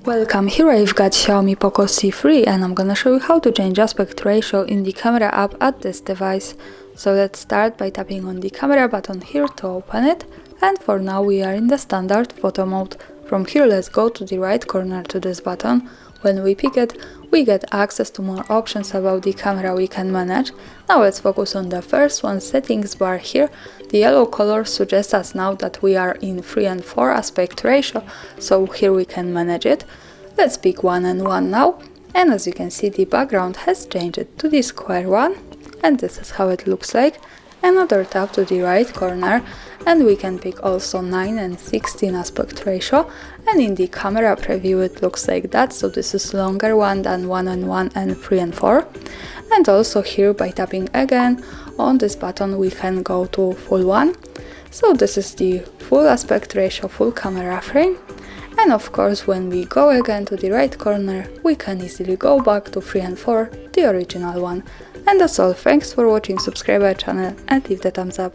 Welcome, here I've got Xiaomi POCO C3 and I'm gonna show you how to change aspect ratio in the camera app at this device. So let's start by tapping on the camera button here to open it, and for now we are in the standard photo mode. From here let's go to the right corner to this button. When we pick it, we get access to more options about the camera we can manage. Now let's focus on the first one, settings bar here. The yellow color suggests us now that we are in 3:4 aspect ratio, so here we can manage it. Let's pick 1:1 now, and as you can see the background has changed to the square one, and this is how it looks like. Another tap to the right corner and we can pick also 9:16 aspect ratio, and in the camera preview it looks like that, so this is longer one than 1:1 and 3:4. And also here by tapping again on this button we can go to full one, so this is the full aspect ratio, full camera frame. And of course when we go again to the right corner we can easily go back to 3:4, the original one. And that's all, thanks for watching, subscribe our channel and leave the thumbs up.